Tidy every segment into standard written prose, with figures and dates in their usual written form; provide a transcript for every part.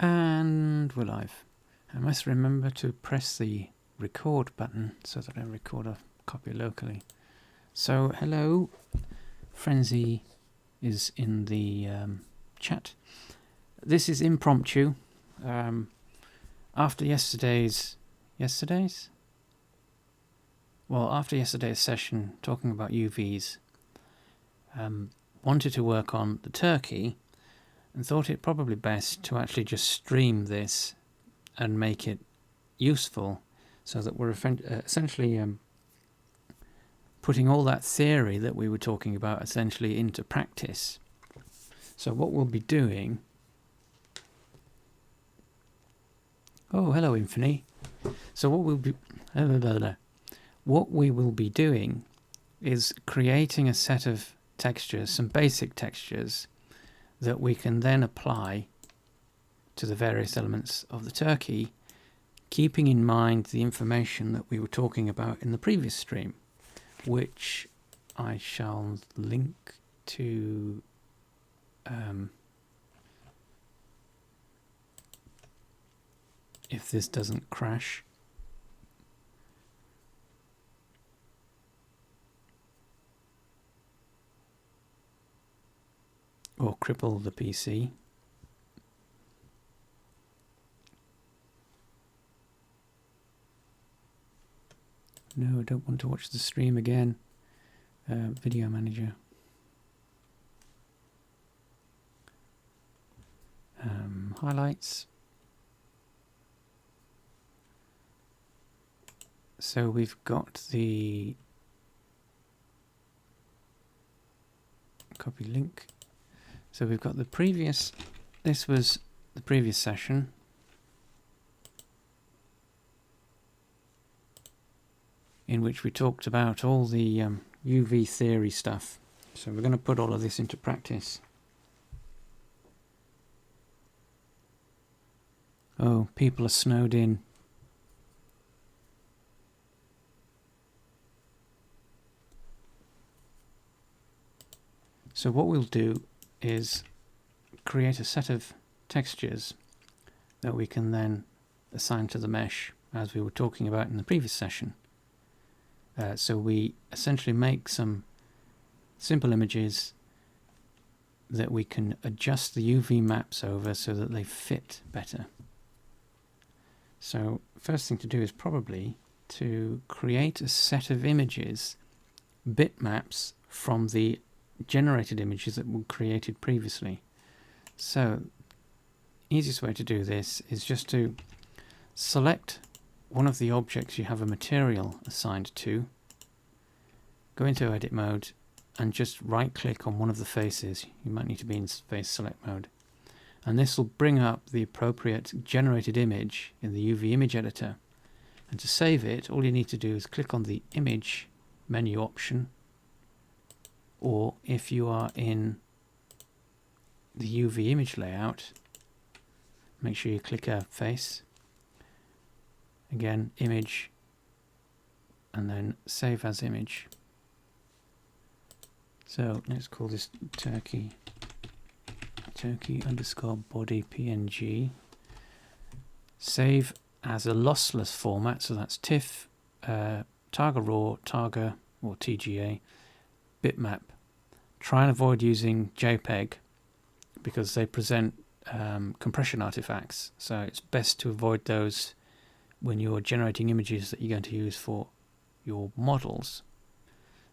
And we're live. I must remember to press the record button so that I record a copy locally. So, hello. Frenzy is in the chat. This is impromptu. After yesterday's session talking about UVs, wanted to work on the Turkey and thought it probably best to actually just stream this and make it useful so that we're essentially putting all that theory that we were talking about essentially into practice. So what we'll be doing... Oh, hello, Infinity. So what we will be doing is creating a set of textures, some basic textures, that we can then apply to the various elements of the Turkey, keeping in mind the information that we were talking about in the previous stream, which I shall link to if this doesn't crash. Or cripple the PC. No, I don't want to watch the stream again. Video manager. Highlights. So we've got the copy link. So we've got the previous, this was the previous session. In which we talked about all the UV theory stuff. So we're going to put all of this into practice. Oh, people are snowed in. So what we'll do is create a set of textures that we can then assign to the mesh as we were talking about in the previous session. So we essentially make some simple images that we can adjust the UV maps over so that they fit better. So first thing to do is probably to create a set of images, bitmaps from the generated images that were created previously. So easiest way to do this is just to select one of the objects you have a material assigned to, go into edit mode and just right click on one of the faces. You might need to be in face select mode, and this will bring up the appropriate generated image in the UV image editor. And to save it, all you need to do is click on the image menu option, or if you are in the UV image layout, make sure you click a face. Again, image, and then save as image. So let's call this Turkey underscore body PNG. Save as a lossless format, so that's TIFF, Targa RAW, Targa or TGA, bitmap. Try and avoid using JPEG because they present compression artifacts, so it's best to avoid those when you're generating images that you're going to use for your models.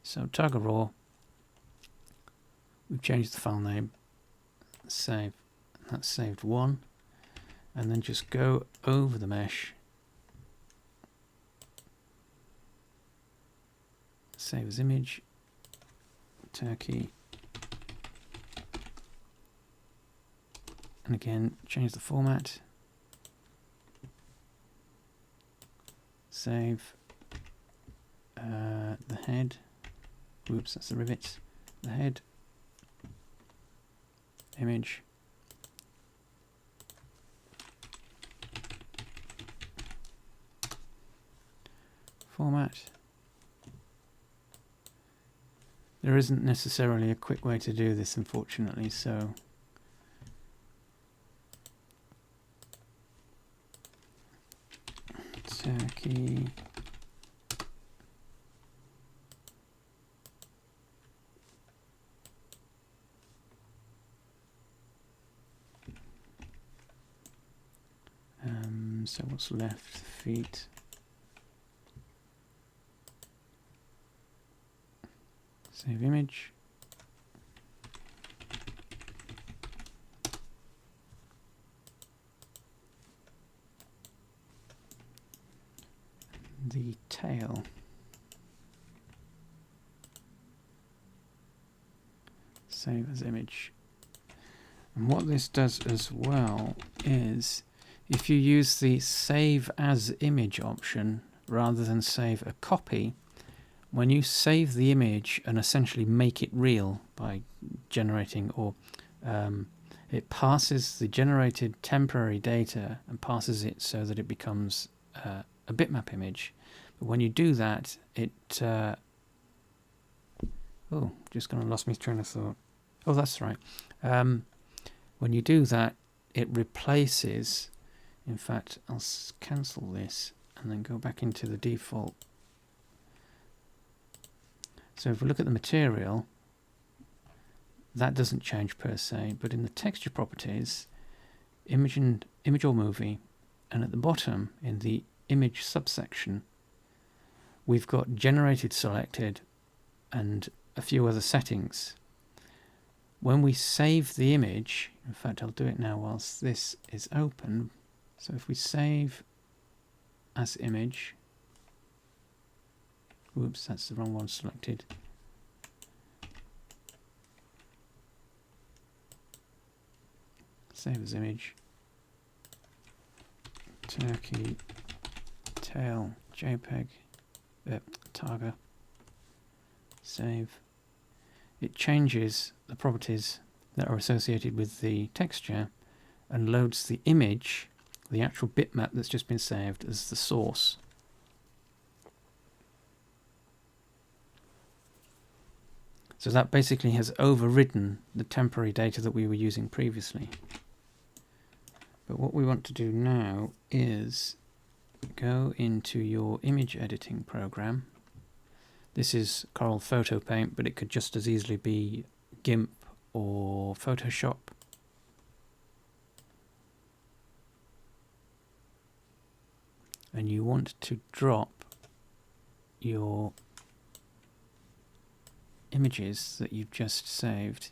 So Targa RAW, we've changed the file name, save, that's saved one, and then just go over the mesh, save as image, Turkey, and again change the format, save the head, whoops, that's the rivets, the head, image, format. There isn't necessarily a quick way to do this, unfortunately, so Turkey so what's left? Feet. Save image. The tail. Save as image. And what this does as well is, if you use the save as image option rather than save a copy, when you save the image and essentially make it real by generating, or it passes the generated temporary data and passes it so that it becomes a bitmap image. But when you do that, it oh, just kind of lost my train of thought. Oh, that's right. When you do that, it replaces. In fact, I'll cancel this and then go back into the default. So if we look at the material, that doesn't change per se, but in the texture properties, image or movie, and at the bottom in the image subsection, we've got generated selected and a few other settings. When we save the image, in fact I'll do it now whilst this is open. So if we save as image, whoops, that's the wrong one selected. Save as image. Turkey tail JPEG Targa. Save. It changes the properties that are associated with the texture and loads the image, the actual bitmap that's just been saved, as the source. So that basically has overridden the temporary data that we were using previously. But what we want to do now is go into your image editing program. This is Corel Photo Paint, but it could just as easily be GIMP or Photoshop. And you want to drop your images that you've just saved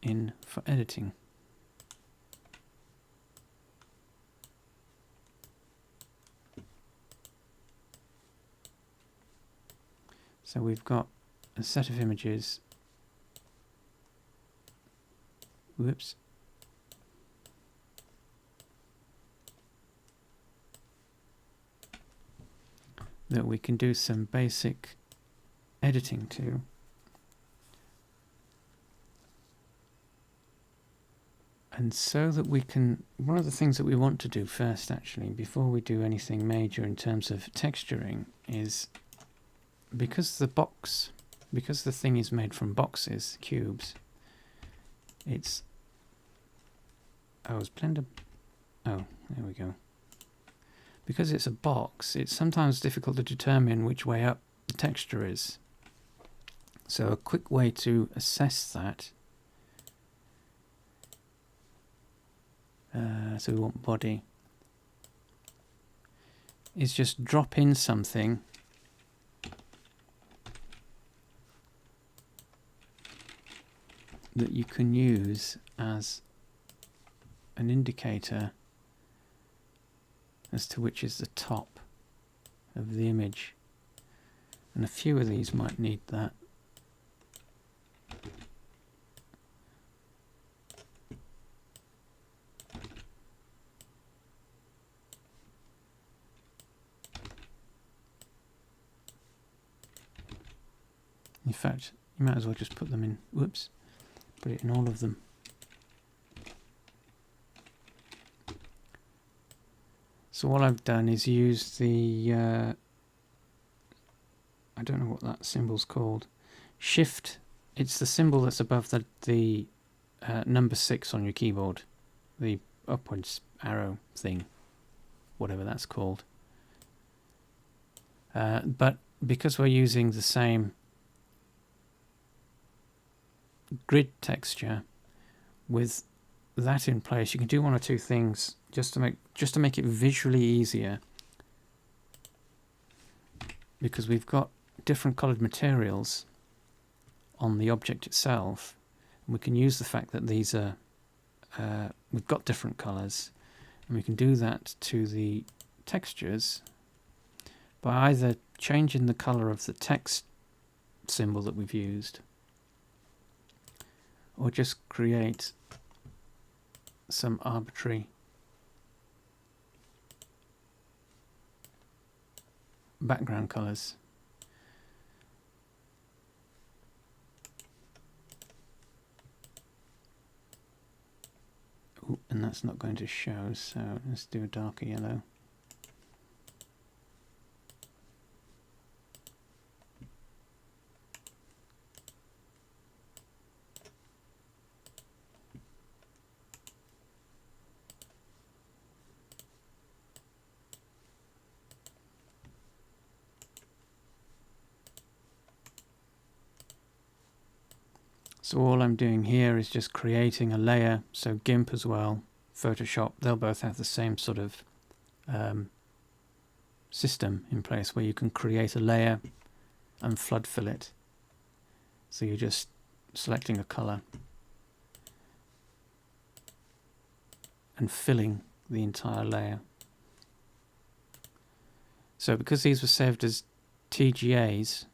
in for editing. So we've got a set of images. Whoops. That we can do some basic editing to. And so that we can, one of the things that we want to do first actually, before we do anything major in terms of texturing, is because the thing is made from boxes, cubes, it's, oh, it's Blender, oh, there we go. Because it's a box, it's sometimes difficult to determine which way up the texture is. So a quick way to assess that, so we want body, is just drop in something that you can use as an indicator as to which is the top of the image. And a few of these might need that. In fact, you might as well just put them in, whoops, put it in all of them. So what I've done is use the, I don't know what that symbol's called, shift, it's the symbol that's above the number 6 on your keyboard, the upwards arrow thing, whatever that's called. But because we're using the same grid texture, with that in place, you can do one or two things just to make it visually easier, because we've got different coloured materials on the object itself, and we can use the fact that these are we've got different colours, and we can do that to the textures by either changing the colour of the text symbol that we've used, or just create some arbitrary background colours. Ooh, and that's not going to show, so let's do a darker yellow. So all I'm doing here is just creating a layer, so GIMP as well, Photoshop, they'll both have the same sort of system in place where you can create a layer and flood fill it. So you're just selecting a colour and filling the entire layer. So because these were saved as TGAs,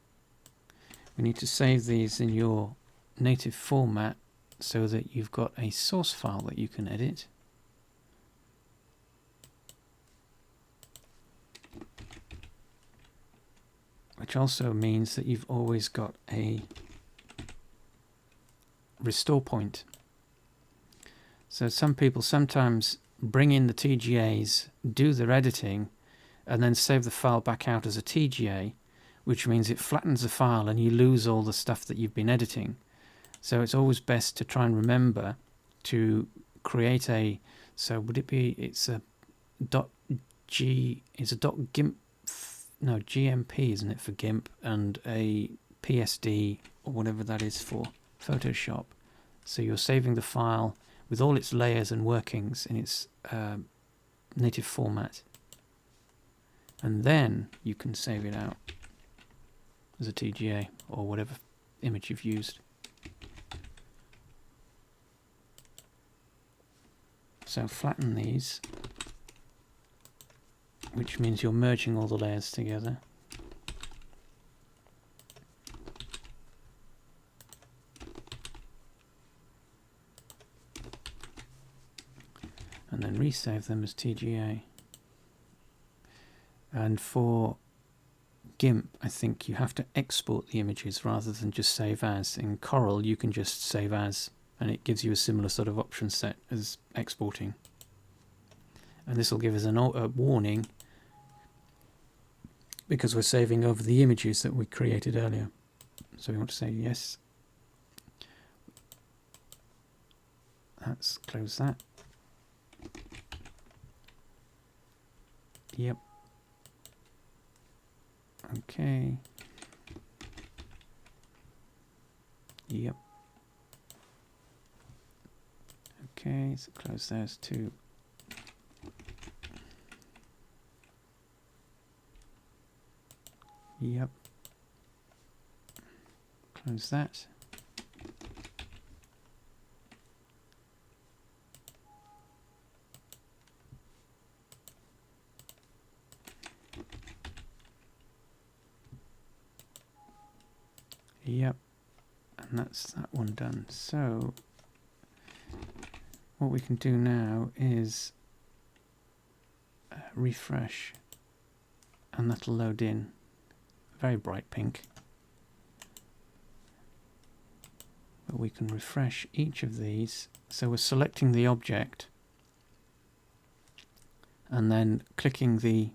we need to save these in your native format so that you've got a source file that you can edit. Which also means that you've always got a restore point. So some people sometimes bring in the TGAs, do their editing, and then save the file back out as a TGA, which means it flattens the file and you lose all the stuff that you've been editing. So it's always best to try and remember to create a, so would it be, it's a .g, it's a .gimp, no, GMP, isn't it, for GIMP, and a PSD, or whatever that is for Photoshop. So you're saving the file with all its layers and workings in its native format. And then you can save it out as a TGA, or whatever image you've used. So flatten these, which means you're merging all the layers together. And then resave them as TGA. And for GIMP, I think you have to export the images rather than just save as. In Corel, you can just save as, and it gives you a similar sort of option set as exporting. And this will give us a warning because we're saving over the images that we created earlier. So we want to say yes. Let's close that. Yep. Okay. Yep. Okay, so close those two. Yep. Close that. Yep. And that's that one done. So what we can do now is refresh, and that'll load in very bright pink. But we can refresh each of these. So we're selecting the object and then clicking the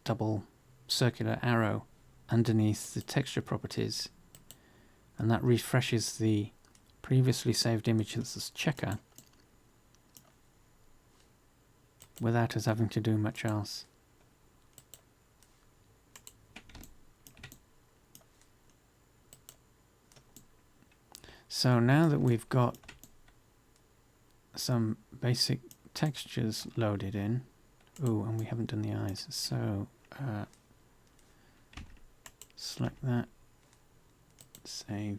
double circular arrow underneath the texture properties, and that refreshes the previously saved images as checker without us having to do much else. So now that we've got some basic textures loaded in, ooh, and we haven't done the eyes, so select that, save.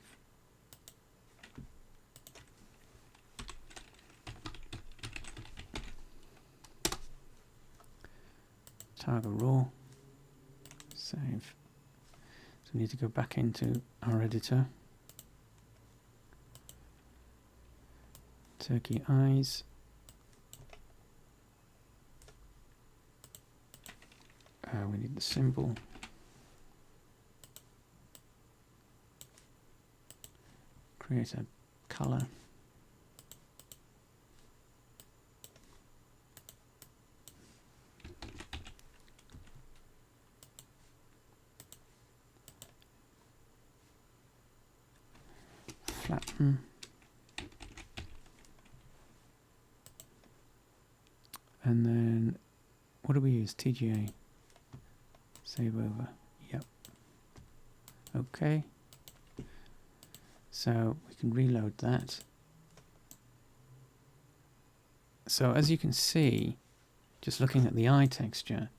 Target raw, save. So we need to go back into our editor. Turkey eyes. We need the symbol. Create a color. Flatten. And then, what do we use? TGA. Save over. Yep. Okay. So we can reload that. So as you can see, just looking at the eye texture,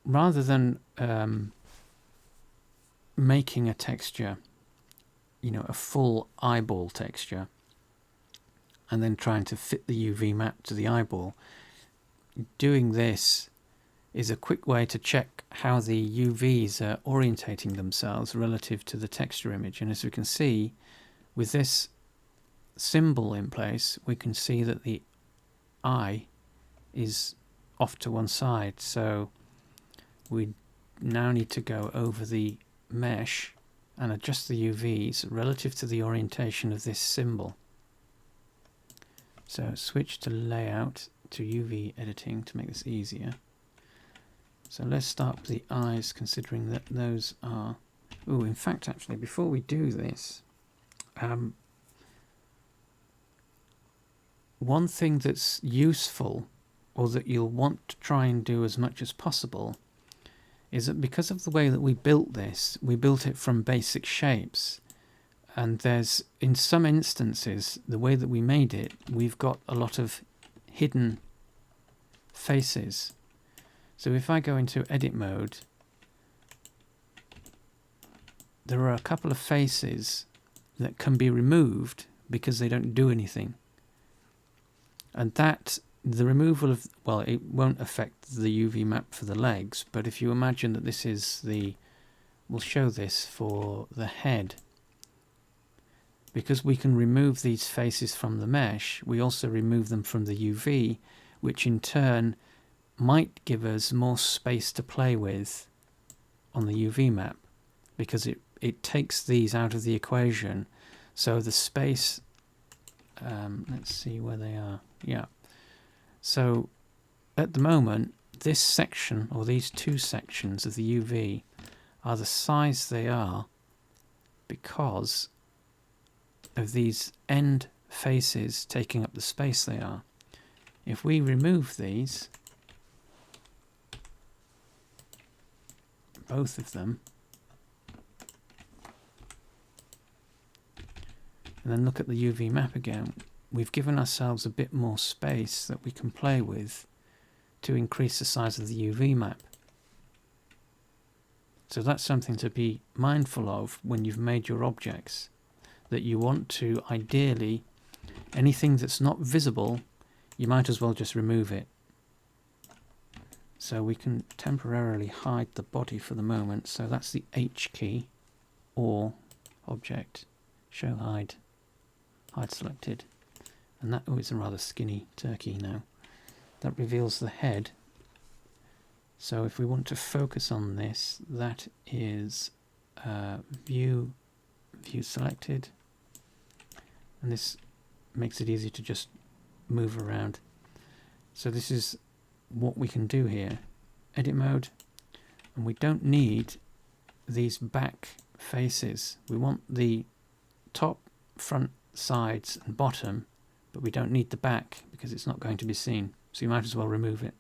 rather than making a texture, you know, a full eyeball texture, and then trying to fit the UV map to the eyeball, doing this is a quick way to check how the UVs are orientating themselves relative to the texture image. And as we can see, with this symbol in place, we can see that the eye is off to one side. So we now need to go over the mesh and adjust the UVs relative to the orientation of this symbol. So switch to layout to UV editing to make this easier. So let's start with the eyes, considering that those are... Oh, in fact, actually, before we do this, one thing that's useful, or that you'll want to try and do as much as possible, is that because of the way that we built this, we built it from basic shapes. And there's, in some instances, the way that we made it, we've got a lot of hidden faces. So if I go into edit mode, there are a couple of faces that can be removed because they don't do anything. And that, the removal of, well, it won't affect the UV map for the legs, but if you imagine that this is the, we'll show this for the head. Because we can remove these faces from the mesh, we also remove them from the UV, which in turn might give us more space to play with on the UV map, because it takes these out of the equation. So the space, let's see where they are. Yeah. So at the moment, this section, or these two sections of the UV, are the size they are because of these end faces taking up the space they are. If we remove these, both of them, and then look at the UV map again, we've given ourselves a bit more space that we can play with to increase the size of the UV map. So that's something to be mindful of when you've made your objects, that you want to, ideally, anything that's not visible, you might as well just remove it. So we can temporarily hide the body for the moment. So that's the H key, or object, show hide, hide selected. And that, oh, it's a rather skinny turkey now. That reveals the head. So if we want to focus on this, that is view selected. And this makes it easy to just move around. So this is what we can do here. Edit mode. And we don't need these back faces. We want the top front, sides and bottom, but we don't need the back because it's not going to be seen, so you might as well remove it.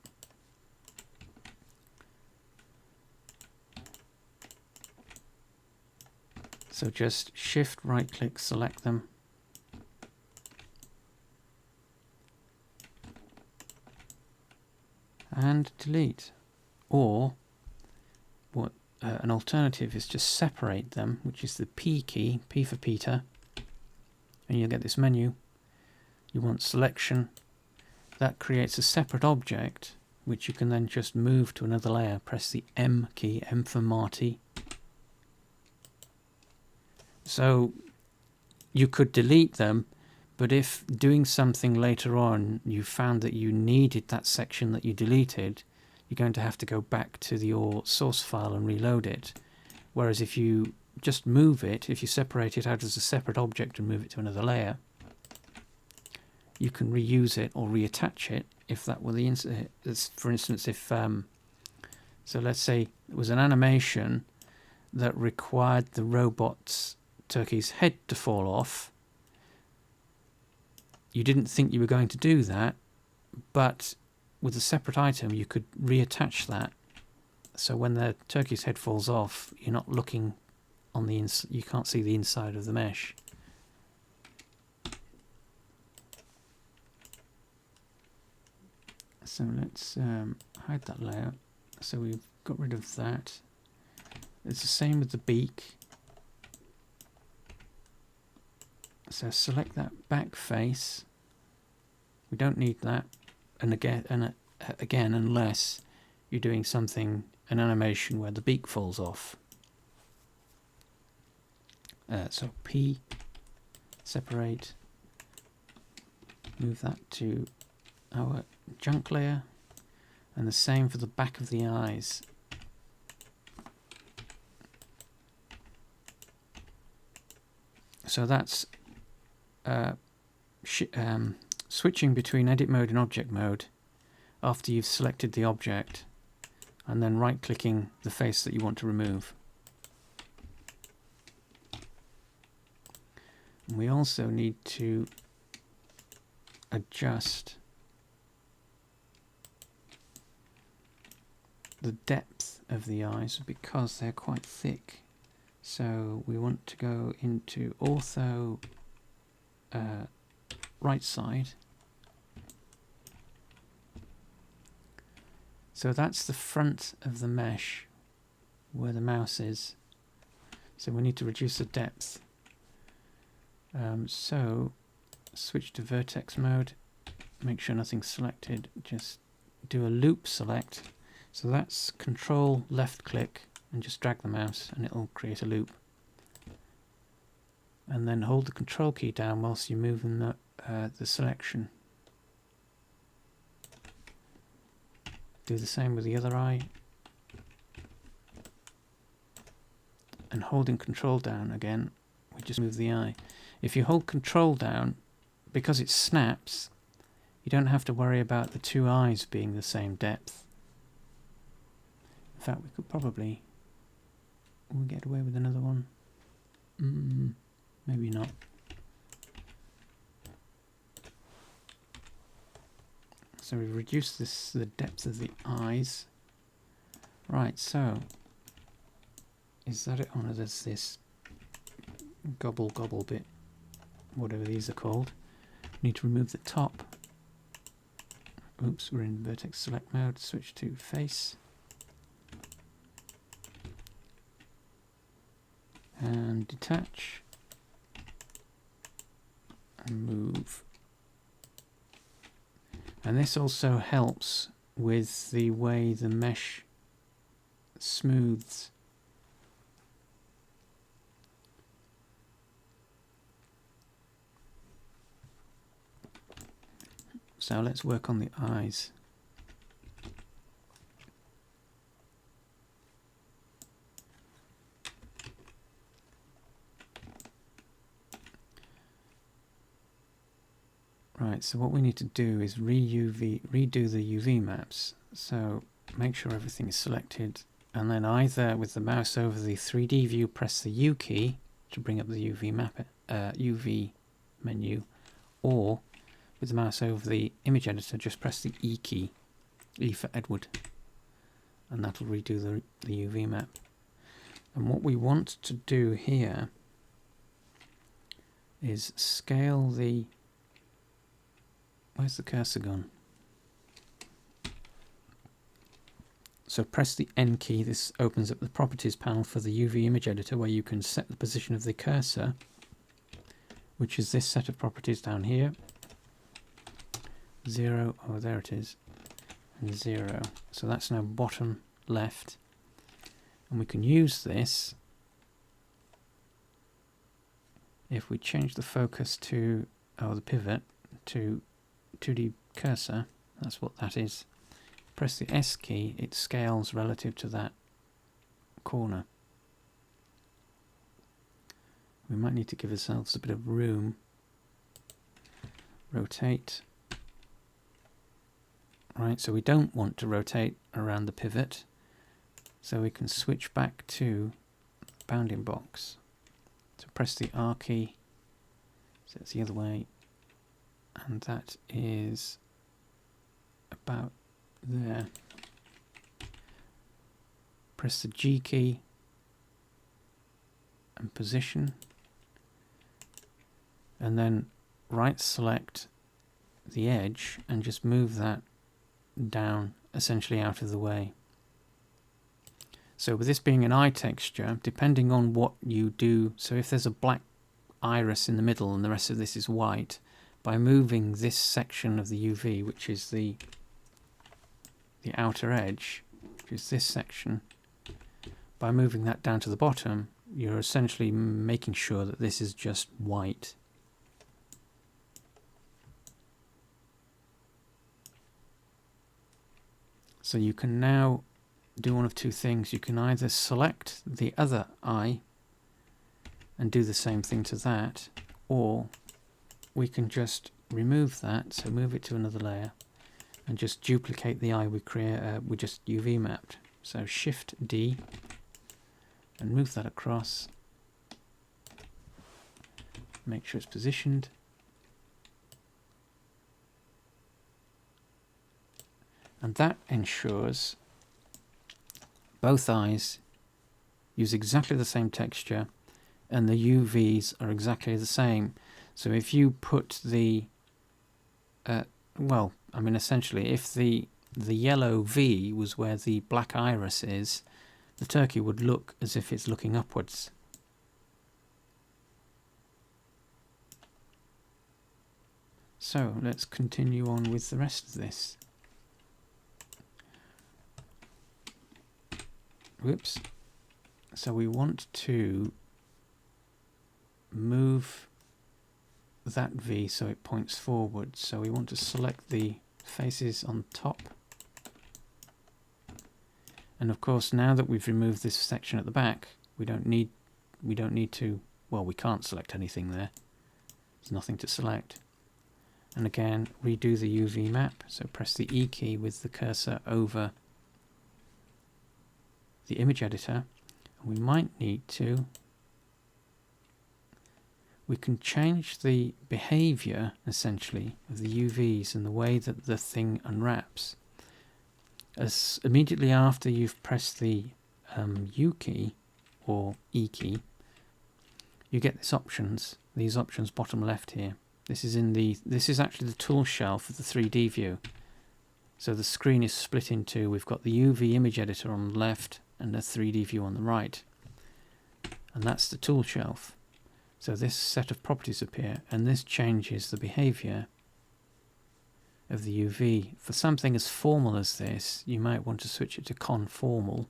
So just shift right click, select them, and delete. Or what an alternative is just separate them, which is the P key, P for Peter, and you'll get this menu. You want selection. That creates a separate object which you can then just move to another layer. Press the M key, M for Marty. So you could delete them, but if doing something later on you found that you needed that section that you deleted, you're going to have to go back to your source file and reload it. Whereas if you just move it, if you separate it out as a separate object and move it to another layer, you can reuse it or reattach it if that were the for instance, if so let's say it was an animation that required the robot's Turkey's head to fall off. You didn't think you were going to do that, but with a separate item you could reattach that, so when the turkey's head falls off you're not looking on the you can't see the inside of the mesh. So let's hide that layer. So we've got rid of that. It's the same with the beak. So select that back face. We don't need that. And again, unless you're doing something, an animation where the beak falls off. So P, separate, move that to our junk layer, and the same for the back of the eyes. So that's switching between edit mode and object mode after you've selected the object, and then right clicking the face that you want to remove. And we also need to adjust the depth of the eyes because they're quite thick. So we want to go into ortho right side. So that's the front of the mesh where the mouse is. So we need to reduce the depth. So switch to vertex mode, make sure nothing's selected, just do a loop select. So that's control left click and just drag the mouse and it'll create a loop. And then hold the control key down whilst you're moving the selection. Do the same with the other eye. And holding control down again, we just move the eye. If you hold control down, because it snaps, you don't have to worry about the two eyes being the same depth. In fact, we could probably get away with another one. Maybe not. So we've reduced the depth of the eyes. Right, so is that it? Oh no, there's this gobble bit, whatever these are called. Need to remove the top. Oops, we're in vertex select mode. Switch to face. And detach. And move. And this also helps with the way the mesh smooths. So let's work on the eyes. Right, so what we need to do is redo the UV maps. So make sure everything is selected, and then either with the mouse over the 3D view press the U key to bring up the UV UV menu, or with the mouse over the image editor, just press the E key, E for Edward, and that'll redo the UV map. And what we want to do here is scale the... Where's the cursor gone? So press the N key. This opens up the properties panel for the UV image editor, where you can set the position of the cursor, which is this set of properties down here. 0, oh there it is, and 0. So that's now bottom left. And we can use this if we change the focus to, the pivot to 2D cursor. That's what that is. Press the S key, it scales relative to that corner. We might need to give ourselves a bit of room. Rotate. Right, so we don't want to rotate around the pivot, so we can switch back to bounding box. So press the R key, so it's the other way, and that is about there. Press the G key and position, and then right select the edge and just move that down, essentially out of the way. So with this being an eye texture, depending on what you do, so if there's a black iris in the middle and the rest of this is white, by moving this section of the UV, which is the outer edge, which is this section, by moving that down to the bottom, you're essentially making sure that this is just white. So you can now do one of two things. You can either select the other eye and do the same thing to that, or we can just remove that, so move it to another layer, and just duplicate the eye we just UV mapped. So Shift D and move that across. Make sure it's positioned. And that ensures both eyes use exactly the same texture and the UVs are exactly the same. So if you put the, essentially if the yellow V was where the black iris is, the turkey would look as if it's looking upwards. So let's continue on with the rest of this. Whoops. So we want to move that V so it points forward. So we want to select the faces on top. And of course, now that we've removed this section at the back, we don't need to, well, we can't select anything there. There's nothing to select. And again, redo the UV map. So press the E key with the cursor over the image editor. We might need to, we can change the behavior essentially of the UVs and the way that the thing unwraps. As immediately after you've pressed the U key or E key, you get these options bottom left here. This is actually the tool shelf of the 3D view. So the screen is split in two. We've got the UV image editor on the left and the 3D view on the right. And that's the tool shelf. So this set of properties appear, and this changes the behavior of the UV. For something as formal as this, you might want to switch it to conformal,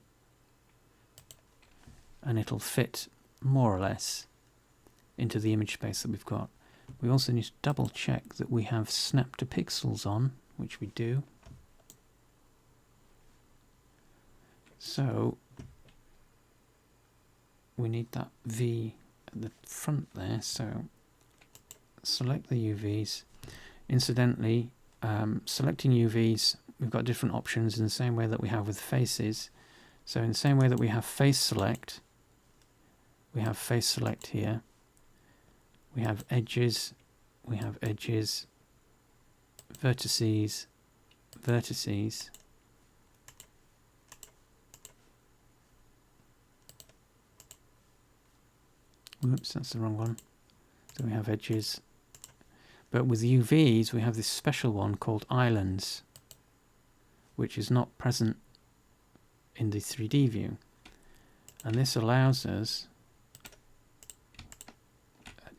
and it'll fit more or less into the image space that we've got. We also need to double check that we have snap to pixels on, which we do. So we need that V at the front there, so select the UVs. Incidentally, selecting UVs, we've got different options in the same way that we have with faces. So in the same way that we have face select, we have face select here. We have edges, vertices, vertices. Whoops, that's the wrong one. So we have edges. But with UVs, we have this special one called islands, which is not present in the 3D view. And this allows us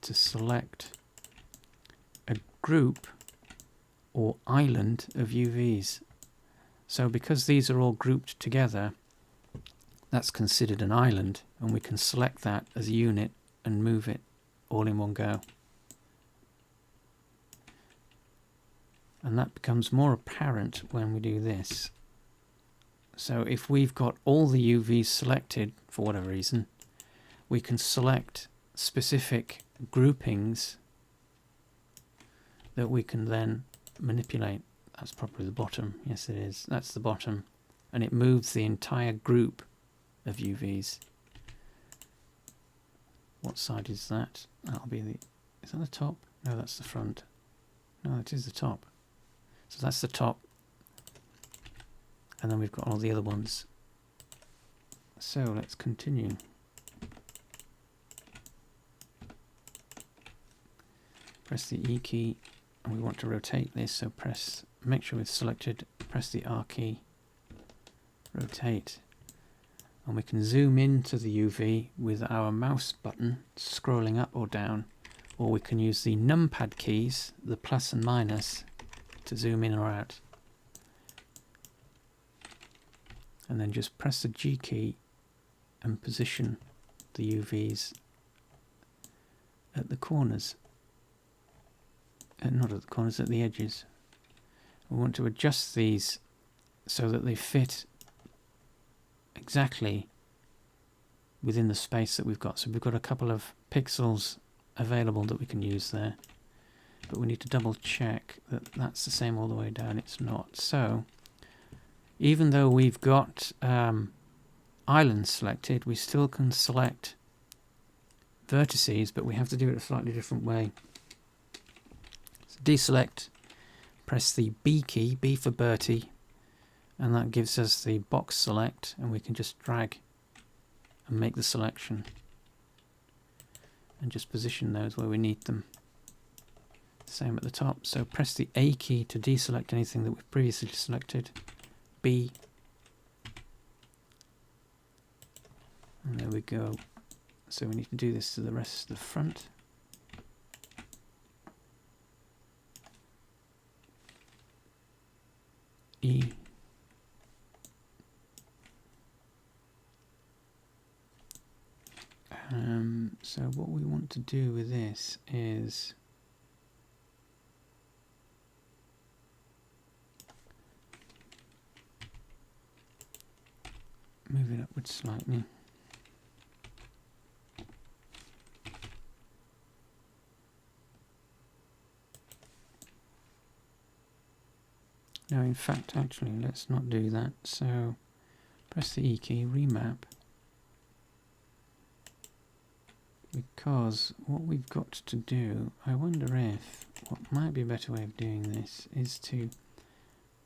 to select a group or island of UVs. So because these are all grouped together, that's considered an island, and we can select that as a unit and move it all in one go. And that becomes more apparent when we do this. So if we've got all the UVs selected for whatever reason, we can select specific groupings that we can then manipulate. That's probably the bottom. Yes, it is. That's the bottom. And it moves the entire group of UVs. What side is that? That'll be the... Is that the top? No, that's the front. No, it is the top. So that's the top. And then we've got all the other ones. So let's continue. Press the E key, and we want to rotate this, so make sure we've selected, press the R key, rotate, and we can zoom into the UV with our mouse button scrolling up or down, or we can use the numpad keys, the plus and minus, to zoom in or out. And then just press the G key and position the UVs at the corners. Not at the corners, at the edges. We want to adjust these so that they fit exactly within the space that we've got. So we've got a couple of pixels available that we can use there, but we need to double check that that's the same all the way down. It's not. So even though we've got islands selected, we still can select vertices, but we have to do it a slightly different way. Deselect, press the B key, B for Bertie, and that gives us the box select, and we can just drag and make the selection and just position those where we need them. Same at the top, so press the A key to deselect anything that we've previously selected, B, and there we go. So we need to do this to the rest of the front. E. So what we want to do with this is move it upwards slightly. No, in fact, actually, let's not do that. So press the E key, remap. Because what we've got to do, I wonder if, what might be a better way of doing this is to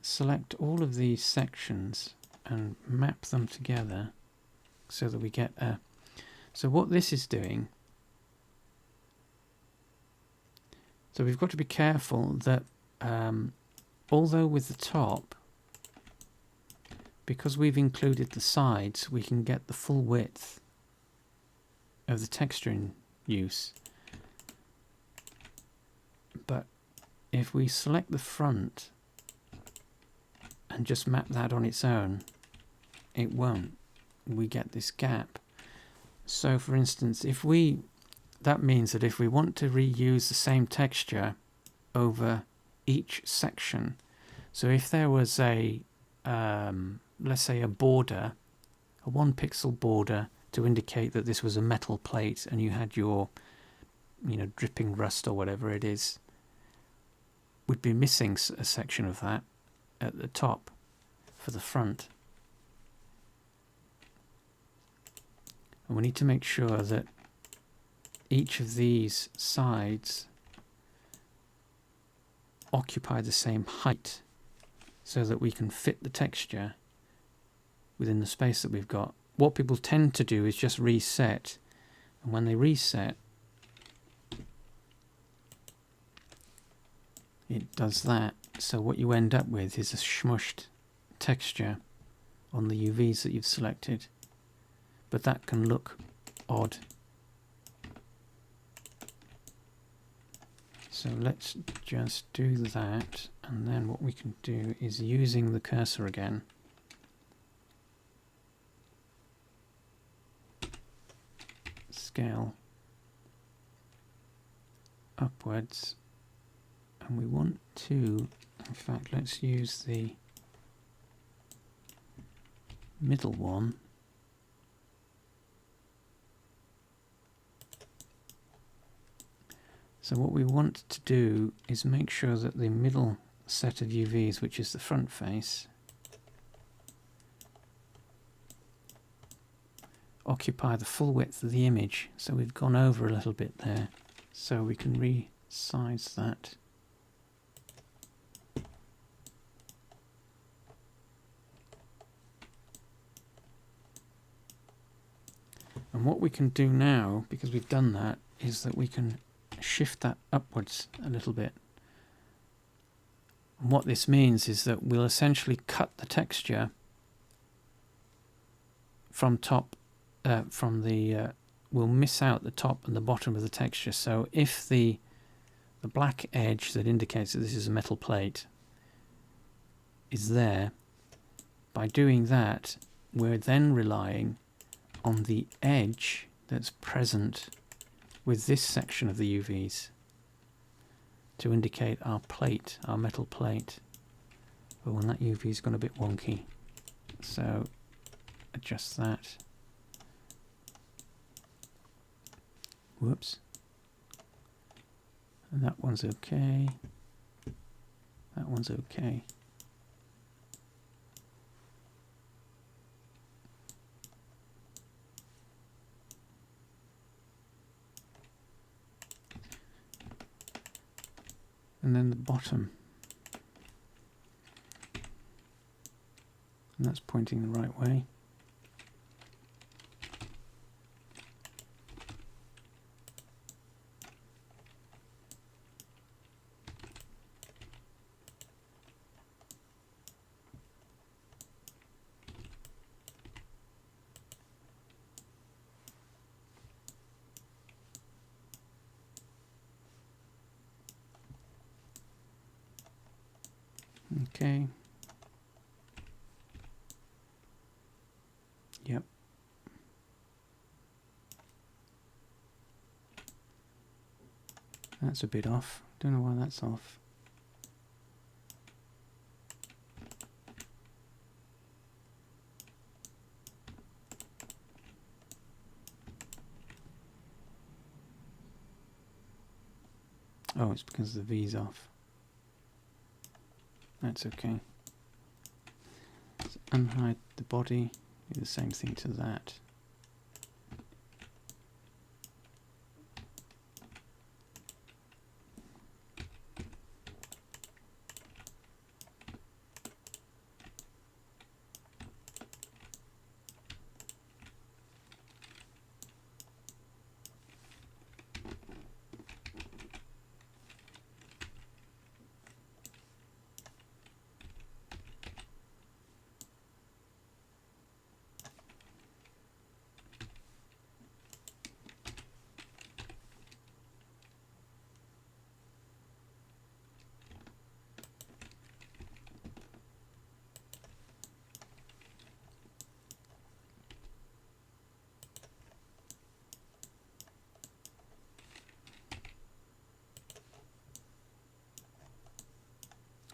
select all of these sections and map them together so that we get a... So what this is doing, so we've got to be careful that although with the top, because we've included the sides, we can get the full width of the texture in use. But if we select the front and just map that on its own, it won't. We get this gap. So for instance, that means that if we want to reuse the same texture over each section, so if there was a let's say a border, a 1 pixel border to indicate that this was a metal plate and you had your dripping rust or whatever it is, we'd be missing a section of that at the top for the front, and we need to make sure that each of these sides occupy the same height so that we can fit the texture within the space that we've got. What people tend to do is just reset, and when they reset, it does that. So what you end up with is a smushed texture on the UVs that you've selected, but that can look odd. So let's just do that, and then what we can do is, using the cursor again, scale upwards, and we want to, in fact, let's use the middle one. So what we want to do is make sure that the middle set of UVs, which is the front face, occupy the full width of the image. So we've gone over a little bit there, so we can resize that. And what we can do now, because we've done that, is that we can shift that upwards a little bit. And what this means is that we'll essentially cut the texture from top, we'll miss out the top and the bottom of the texture. So if the black edge that indicates that this is a metal plate is there, by doing that, we're then relying on the edge that's present with this section of the UVs to indicate our plate, our metal plate. But when that UV's gone a bit wonky, so adjust that. Whoops. And that one's okay. That one's okay. And then the bottom. And that's pointing the right way. Okay. Yep. That's a bit off. Don't know why that's off. Oh, it's because the V's off. That's okay. Let's unhide the body, do the same thing to that.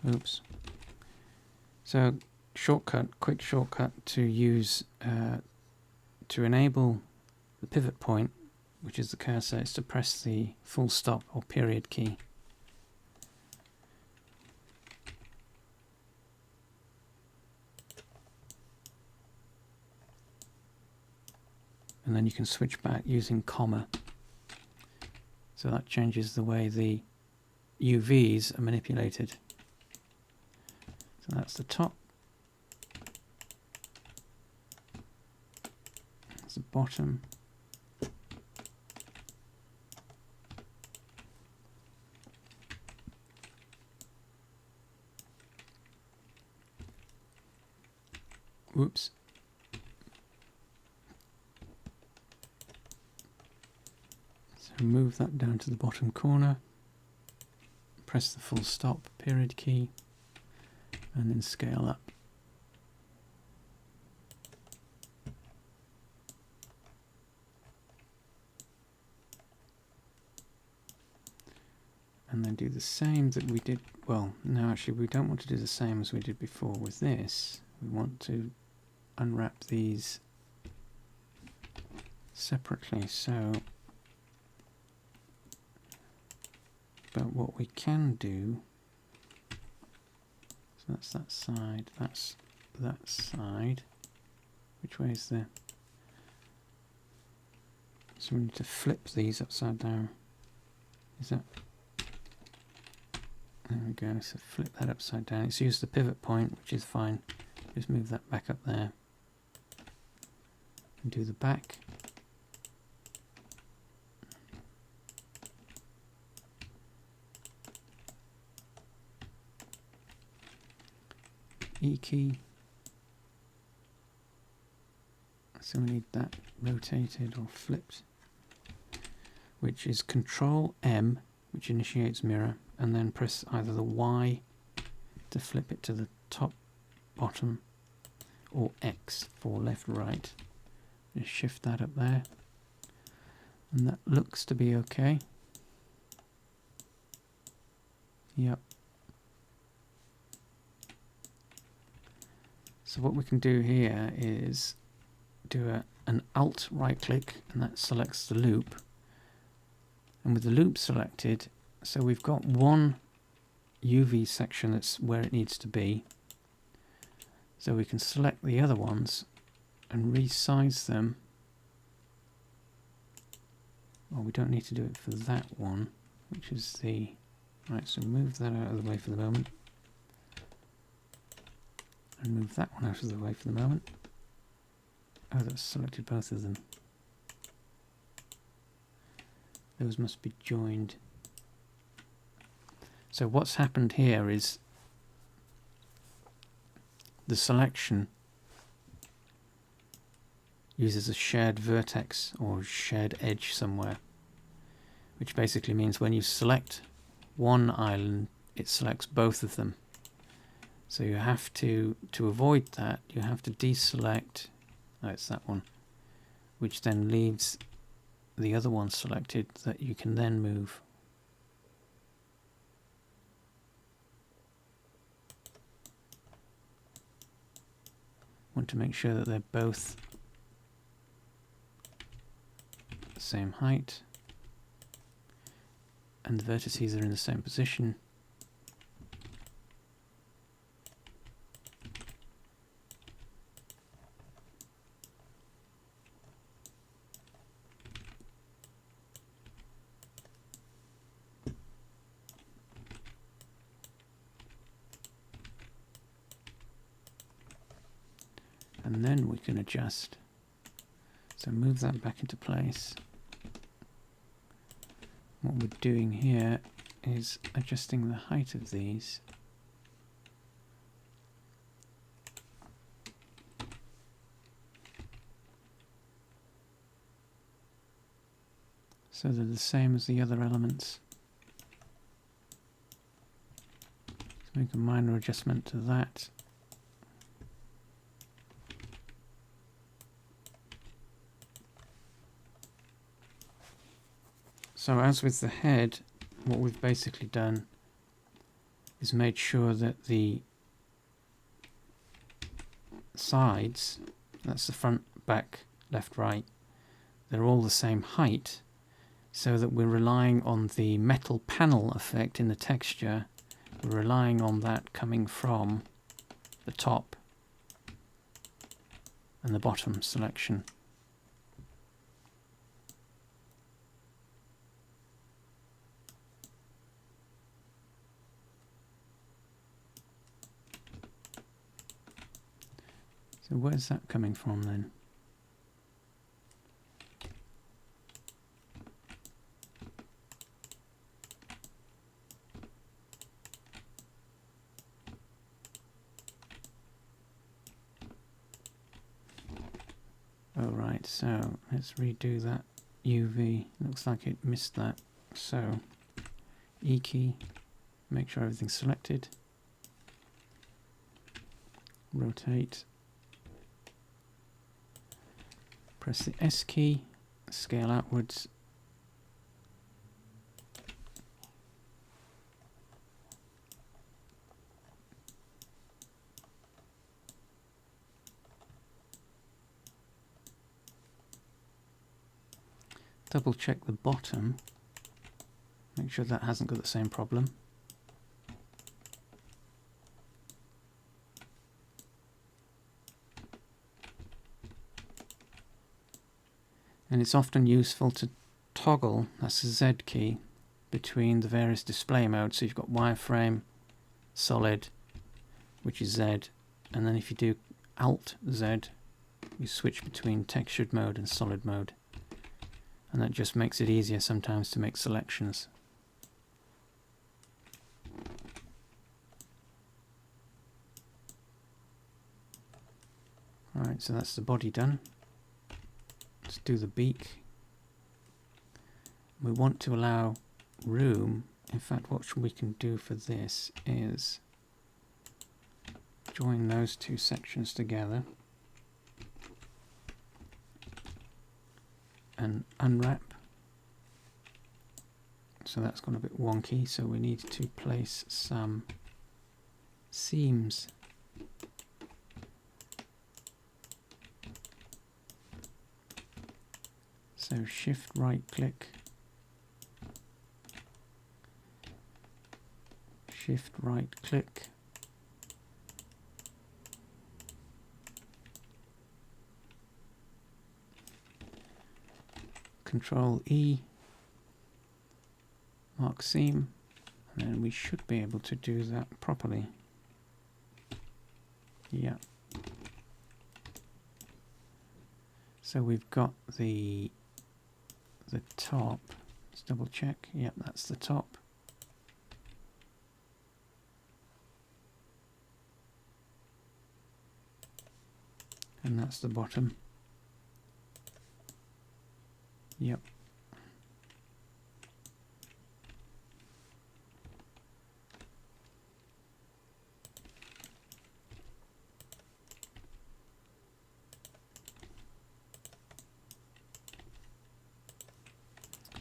Oops. So quick shortcut to use to enable the pivot point, which is the cursor, is to press the full stop or period key. And then you can switch back using comma. So that changes the way the UVs are manipulated. So that's the top. That's the bottom. Whoops. So move that down to the bottom corner. Press the full stop period key and then scale up. And then do the same that we did. Well, no, actually we don't want to do the same as we did before with this. We want to unwrap these separately. So, but what we can do, so that's that side, that's that side. Which way is the... So we need to flip these upside down. Is that... There we go, so flip that upside down. It's used the pivot point, which is fine. Just move that back up there. And do the back. E key. So we need that rotated or flipped, which is Control M, which initiates mirror, and then press either the Y to flip it to the top, bottom, or X for left, right. Just shift that up there, and that looks to be okay. Yep. So what we can do here is do an Alt right click, and that selects the loop. And with the loop selected, so we've got one UV section that's where it needs to be. So we can select the other ones and resize them. Well, we don't need to do it for that one, which is the... Right, so move that out of the way for the moment. And move that one out of the way for the moment. Oh, that's selected both of them. Those must be joined. So what's happened here is the selection uses a shared vertex or shared edge somewhere, which basically means when you select one island, it selects both of them. So you have to avoid that, you have to deselect, oh, it's that one, which then leaves the other one selected that you can then move. Want to make sure that they're both the same height and the vertices are in the same position. And then we can adjust. So move that back into place. What we're doing here is adjusting the height of these. So they're the same as the other elements. Let's make a minor adjustment to that. So as with the head, what we've basically done is made sure that the sides, that's the front, back, left, right, they're all the same height, so that we're relying on the metal panel effect in the texture. We're relying on that coming from the top and the bottom selection. So where's that coming from then? Oh right, so let's redo that UV. Looks like it missed that. So E key, make sure everything's selected. Rotate. Press the S key, scale outwards. Double check the bottom, make sure that hasn't got the same problem. And it's often useful to toggle, that's the Z key, between the various display modes. So you've got wireframe, solid, which is Z, and then if you do Alt Z, you switch between textured mode and solid mode. And that just makes it easier sometimes to make selections. Alright, so that's the body done. Let's do the beak. We want to allow room. In fact, what we can do for this is join those two sections together and unwrap. So that's gone a bit wonky, so we need to place some seams. So shift right click, shift right click, Control E, mark seam, and then we should be able to do that properly. Yeah. So we've got the top. Let's double check. Yep, that's the top. And that's the bottom. Yep.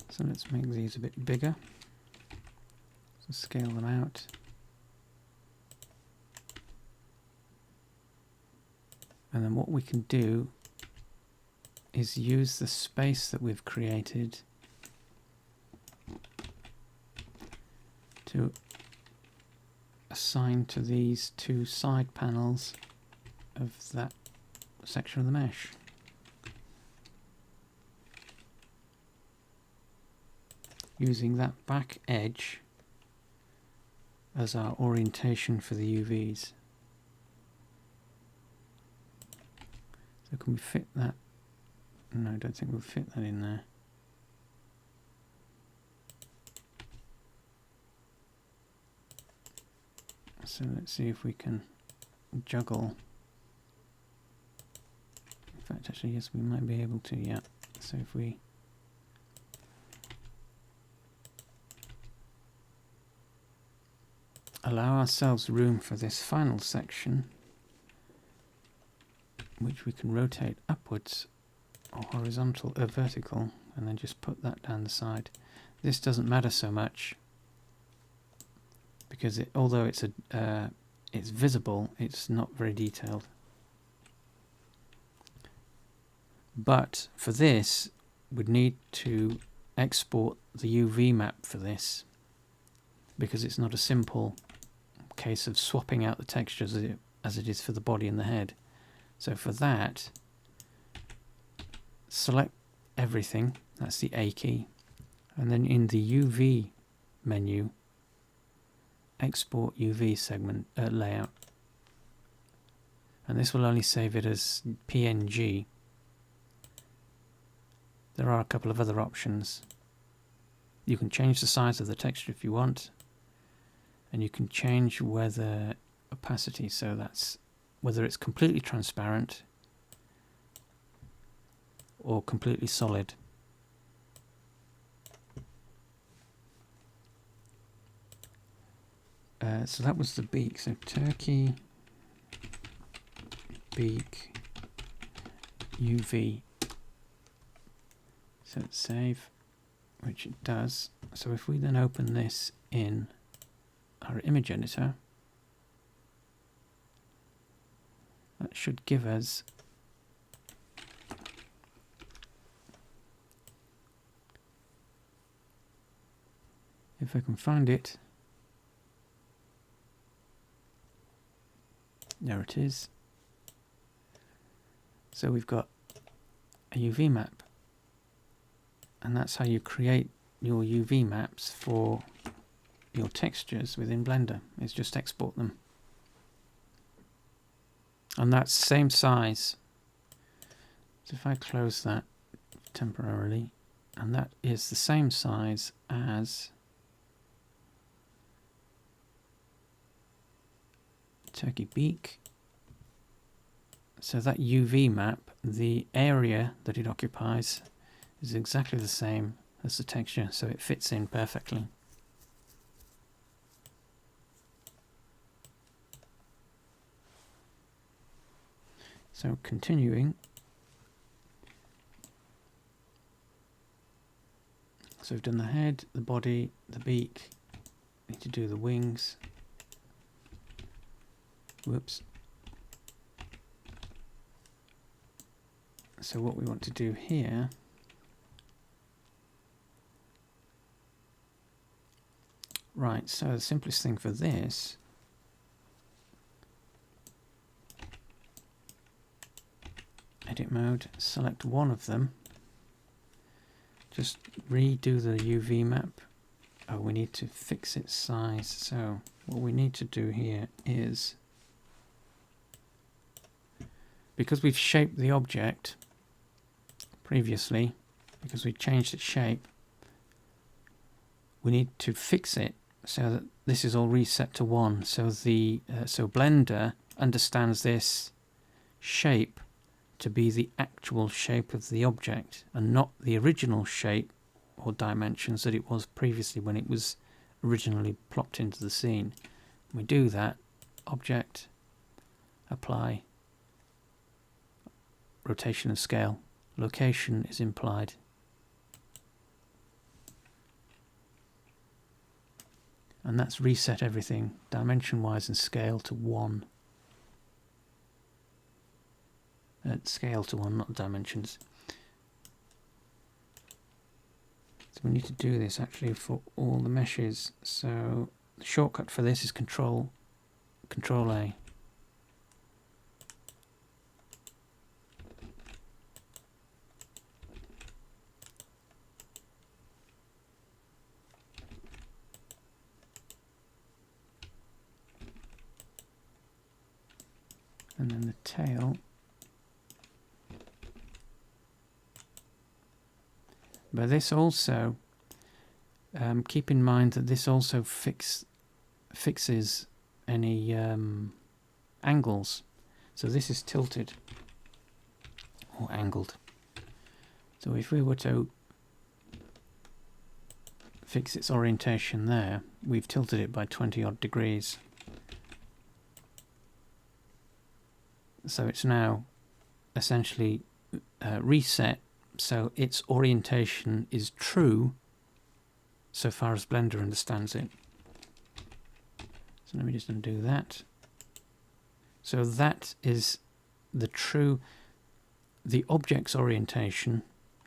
So let's make these a bit bigger. So scale them out. And then what we can do is use the space that we've created to assign to these two side panels of that section of the mesh. Using that back edge as our orientation for the UVs. So can we fit that? No, I don't think we'll fit that in there. So let's see if we can juggle. In fact, actually, yes, we might be able to, yeah. So if we allow ourselves room for this final section, which we can rotate upwards or horizontal or vertical, and then just put that down the side. This doesn't matter so much because although it's visible, it's not very detailed. But for this, we'd need to export the UV map for this, because it's not a simple case of swapping out the textures as it is for the body and the head. So for that, select everything, that's the A key, and then in the UV menu, export UV segment layout, and this will only save it as PNG. There are a couple of other options. You can change the size of the texture if you want, and you can change whether opacity, so that's whether it's completely transparent or completely solid. So that was the beak. So Turkey beak UV. So let's save, which it does. So if we then open this in our image editor, that should give us if I can find it. There it is. So we've got a UV map, and that's how you create your UV maps for your textures within Blender, is just export them. And that's the same size. So if I close that temporarily, and that is the same size as Turkey beak. So that UV map, the area that it occupies is exactly the same as the texture, so it fits in perfectly. So continuing, so we've done the head, the body, the beak, need to do the wings. Whoops. So what we want to do here right, so the simplest thing for this edit mode, select one of them, just redo the UV map. Oh, we need to fix its size, so what we need to do here is, because we've shaped the object previously, because we changed its shape, we need to fix it so that this is all reset to 1. So the so Blender understands this shape to be the actual shape of the object and not the original shape or dimensions that it was previously when it was originally plopped into the scene. When we do that, object, apply, rotation and scale, location is implied. And that's reset everything dimension wise and scale to 1. Scale to 1, not dimensions. So we need to do this actually for all the meshes. So the shortcut for this is Control A. And then the tail. But this also, keep in mind that this also fixes any angles. So this is tilted or angled. So if we were to fix its orientation there, we've tilted it by 20 odd degrees. So it's now essentially reset, so its orientation is true so far as Blender understands it. So let me just undo that. So that is the object's orientation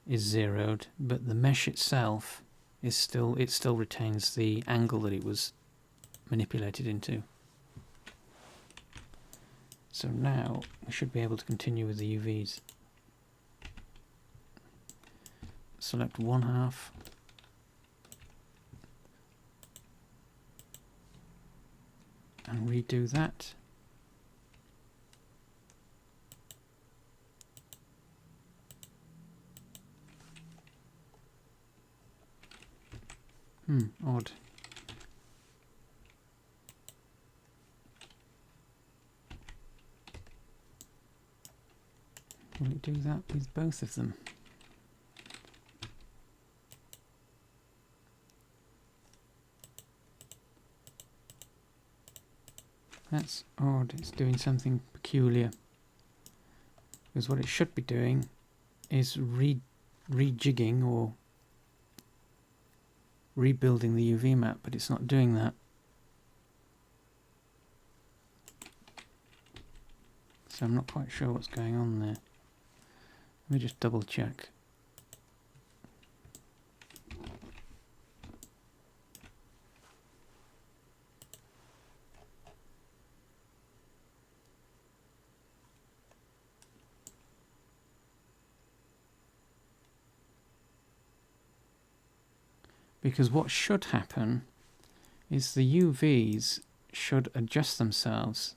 is zeroed, but the mesh itself is still retains the angle that it was manipulated into. So now we should be able to continue with the UVs. Select one half. And redo that. Odd. Will it do that with both of them? That's odd. It's doing something peculiar. Because what it should be doing is rejigging or rebuilding the UV map, but it's not doing that. So I'm not quite sure what's going on there. Let me just double check. Because what should happen is the UVs should adjust themselves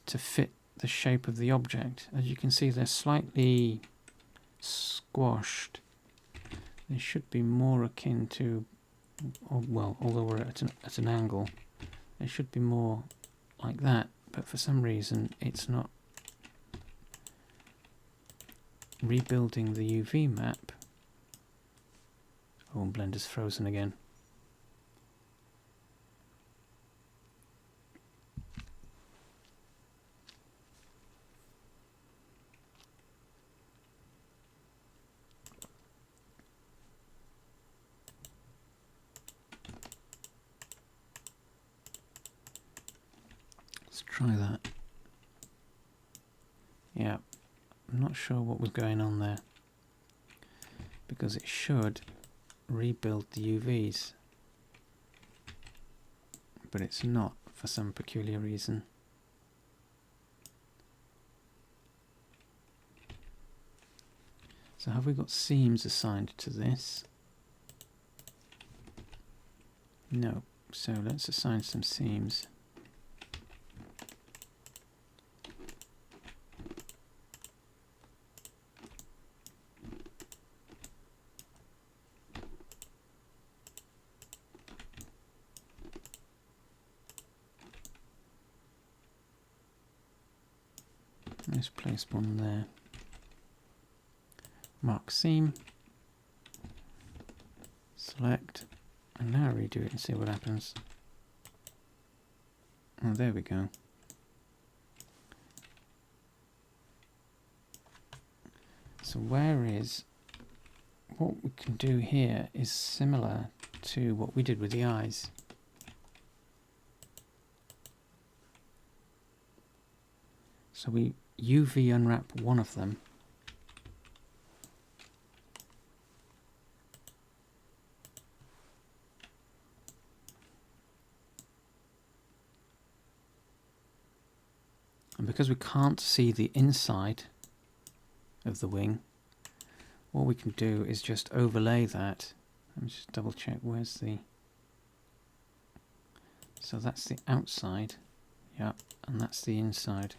to fit the shape of the object. As you can see, they're slightly squashed. They should be more akin to, well, although we're at an angle, they should be more like that, but for some reason it's not rebuilding the UV map. Oh, Blender's frozen again. Let's try that. Yeah, I'm not sure what was going on there, because it should rebuild the UVs, but it's not for some peculiar reason. So have we got seams assigned to this? No. So let's assign some seams. Let's place one there. Mark seam. Select. And now redo it and see what happens. Oh, there we go. So what we can do here is similar to what we did with the eyes. So we UV unwrap one of them. And because we can't see the inside of the wing, what we can do is just overlay that. Let me just double check where's the... So that's the outside, yeah, and that's the inside.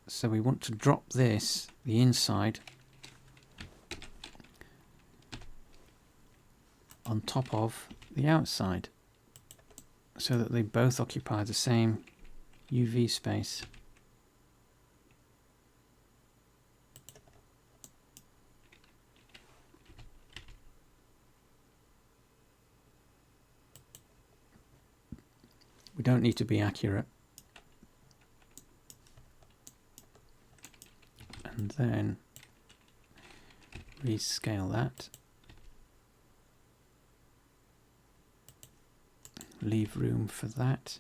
So we want to drop this, the inside, on top of the outside, so that they both occupy the same UV space. We don't need to be accurate. And then rescale that. Leave room for that.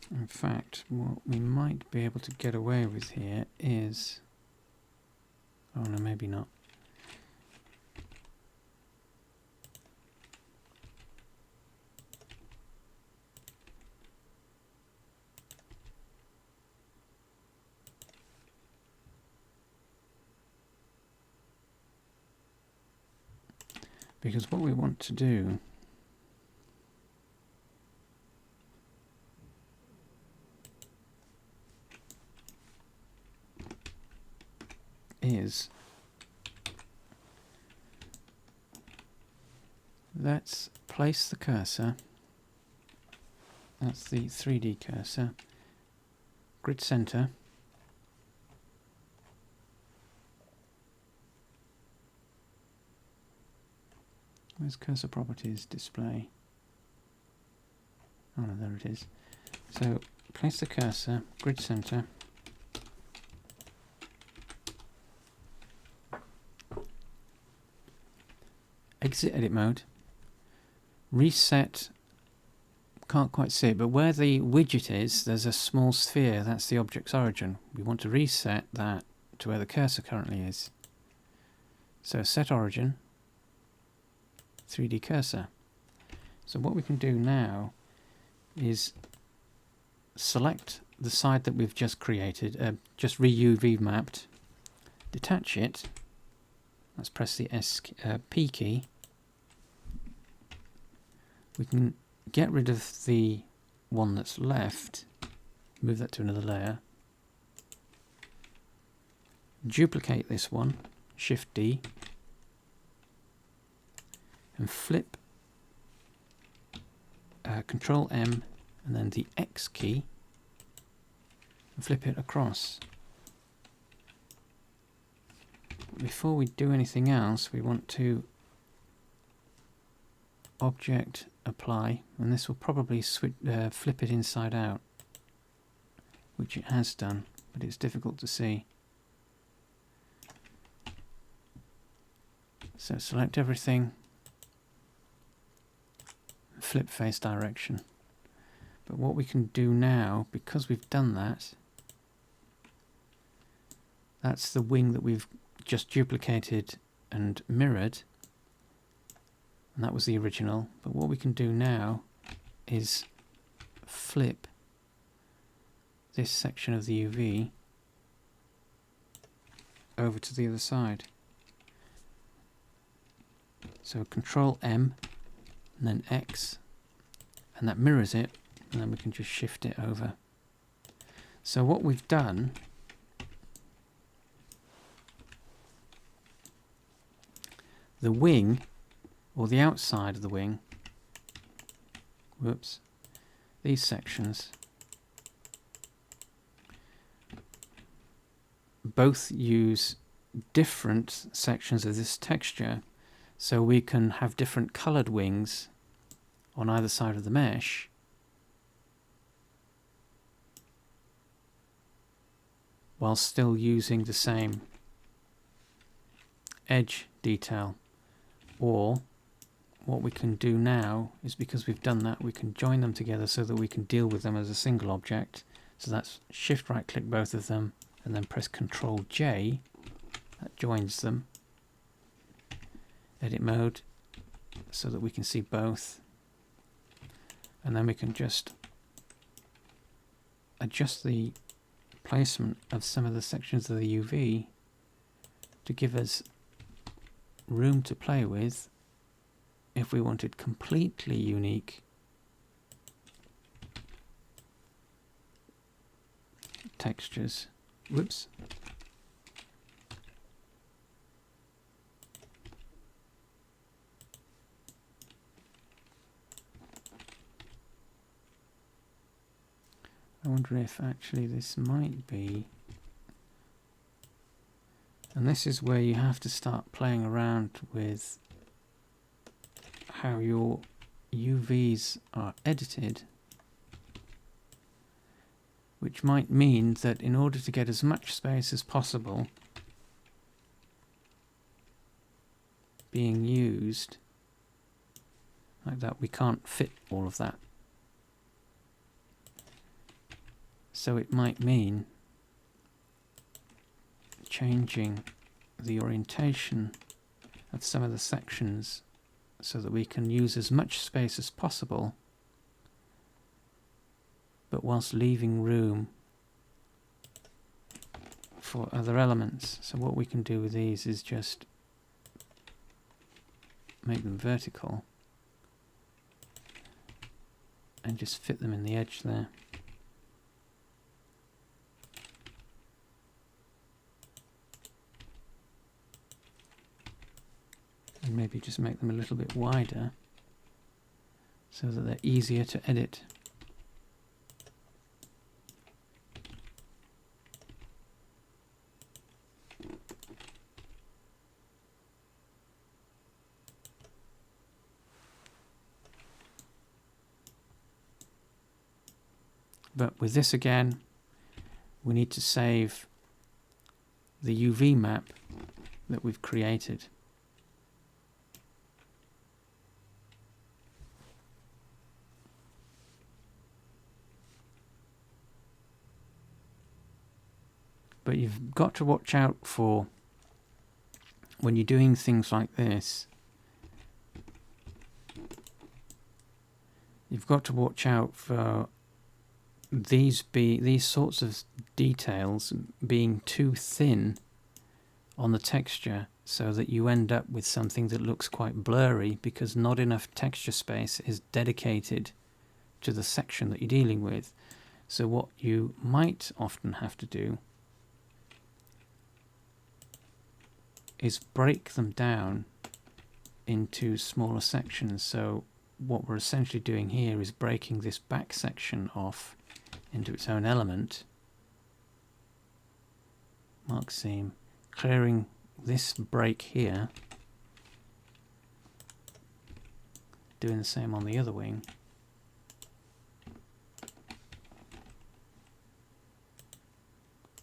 In fact, what we might be able to get away with here is... Oh no, maybe not. Because what we want to do Let's place the cursor. That's the 3D cursor. Grid center. Where's cursor properties display? Oh no, there it is. So place the cursor, grid center. Exit edit mode. Reset. Can't quite see it, but where the widget is, there's a small sphere. That's the object's origin. We want to reset that to where the cursor currently is. So set origin, 3D cursor. So what we can do now is select the side that we've just created, just re-UV mapped, detach it. Let's press the P key. We can get rid of the one that's left, move that to another layer, duplicate this one, Shift D, and flip Control M and then the X key and flip it across. Before we do anything else, we want to object apply, and this will probably flip it inside out, which it has done, but it's difficult to see. So select everything, flip face direction. But what we can do now, because we've done that, that's the wing that we've just duplicated and mirrored, and that was the original. But what we can do now is flip this section of the UV over to the other side. So Control M and then X, and that mirrors it, and then we can just shift it over. So what we've done, the wing, or the outside of the wing, whoops, these sections both use different sections of this texture, so we can have different colored wings on either side of the mesh, while still using the same edge detail. Or what we can do now is, because we've done that, we can join them together so that we can deal with them as a single object. So that's Shift right click both of them and then press Control J, that joins them. Edit mode so that we can see both, and then we can just adjust the placement of some of the sections of the UV to give us room to play with if we wanted completely unique textures. Whoops. I wonder if actually this might be, and this is where you have to start playing around with how your UVs are edited, which might mean that in order to get as much space as possible being used, like that, we can't fit all of that. So it might mean changing the orientation of some of the sections so that we can use as much space as possible, but whilst leaving room for other elements. So what we can do with these is just make them vertical and just fit them in the edge there. And maybe just make them a little bit wider so that they're easier to edit. But with this again, we need to save the UV map that we've created. But you've got to watch out for, when you're doing things like this, you've got to watch out for these sorts of details being too thin on the texture, so that you end up with something that looks quite blurry because not enough texture space is dedicated to the section that you're dealing with. So what you might often have to do is break them down into smaller sections. So what we're essentially doing here is breaking this back section off into its own element. Mark seam, clearing this break here, doing the same on the other wing.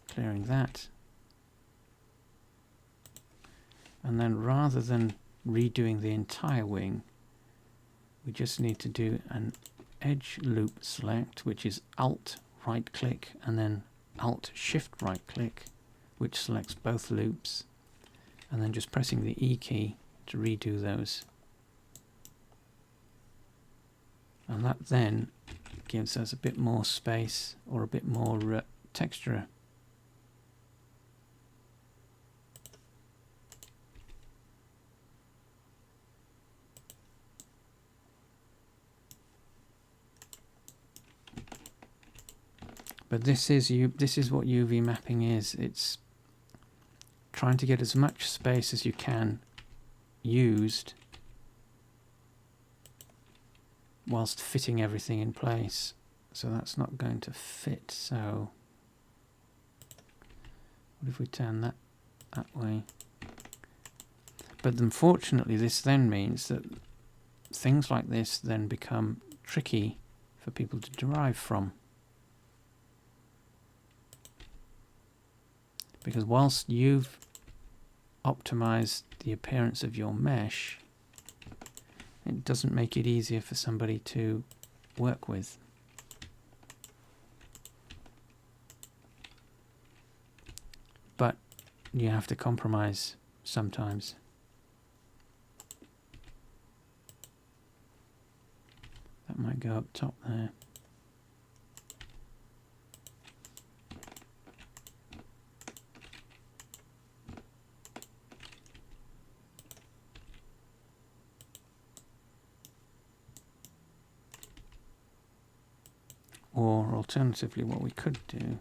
Clearing that. And then rather than redoing the entire wing, we just need to do an edge loop select, which is Alt right click and then Alt Shift right click, which selects both loops, and then just pressing the E key to redo those. And that then gives us a bit more space, or a bit more texture. But this is what UV mapping is. It's trying to get as much space as you can used whilst fitting everything in place. So that's not going to fit. So what if we turn that way? But unfortunately this then means that things like this then become tricky for people to derive from. Because whilst you've optimized the appearance of your mesh, it doesn't make it easier for somebody to work with. But you have to compromise sometimes. That might go up top there. Or alternatively, what we could do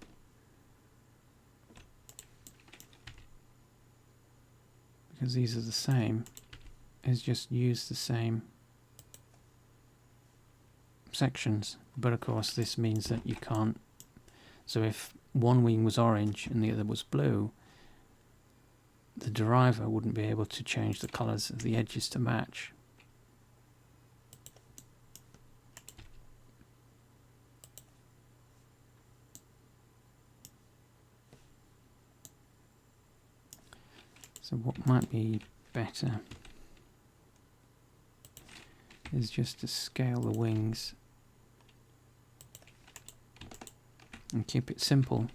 because these are the same, is just use the same sections. But of course this means that you can't, so if one wing was orange and the other was blue, the deriver wouldn't be able to change the colours of the edges to match. So what might be better is just to scale the wings and keep it simple.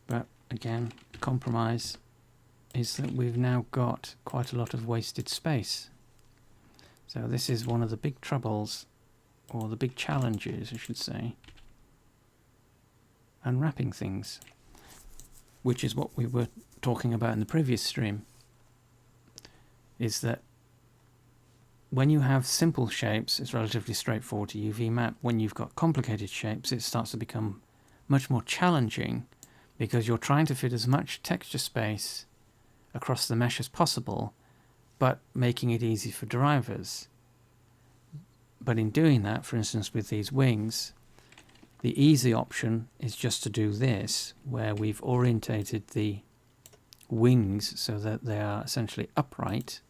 But again, compromise is that we've now got quite a lot of wasted space. So this is one of the big troubles, or the big challenges I should say, unwrapping things, which is what we were talking about in the previous stream, is that when you have simple shapes, it's relatively straightforward to UV map. When you've got complicated shapes, it starts to become much more challenging because you're trying to fit as much texture space across the mesh as possible, but making it easy for drivers. But in doing that, for instance, with these wings, the easy option is just to do this, where we've orientated the wings so that they are essentially upright.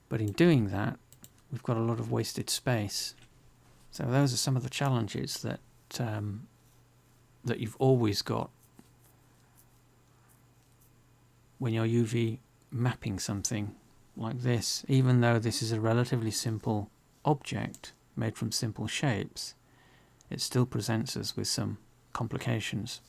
But in doing that, we've got a lot of wasted space. So those are some of the challenges that that you've always got when you're UV mapping something like this. Even though this is a relatively simple object made from simple shapes, it still presents us with some complications.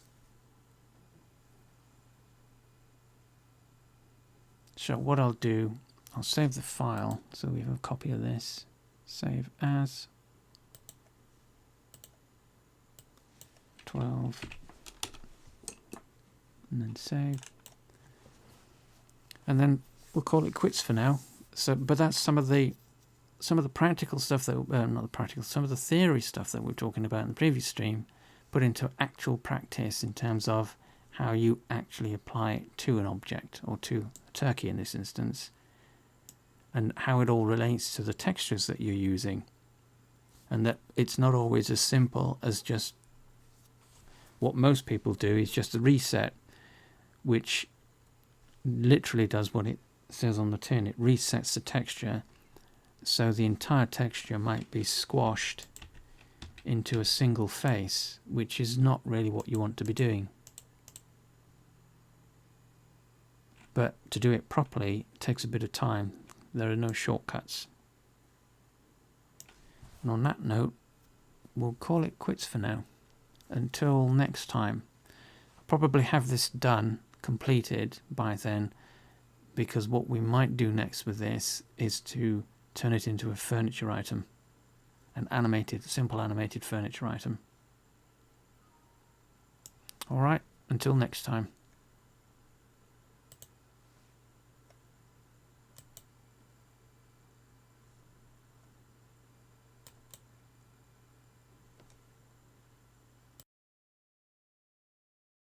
So what I'll do, I'll save the file so we have a copy of this. Save as 12 and then save. And then we'll call it quits for now. So, but that's some of the practical stuff that not the practical, some of the theory stuff that we were talking about in the previous stream, put into actual practice in terms of how you actually apply it to an object, or to a turkey in this instance, and how it all relates to the textures that you're using, and that it's not always as simple as just what most people do is just a reset, which literally does what it says on the tin. It resets the texture so the entire texture might be squashed into a single face, which is not really what you want to be doing. But to do it properly takes a bit of time. There are no shortcuts. And on that note, we'll call it quits for now. Until next time. I'll probably have this done, completed by then, because what we might do next with this is to turn it into a furniture item, an animated, simple animated furniture item. Alright, until next time.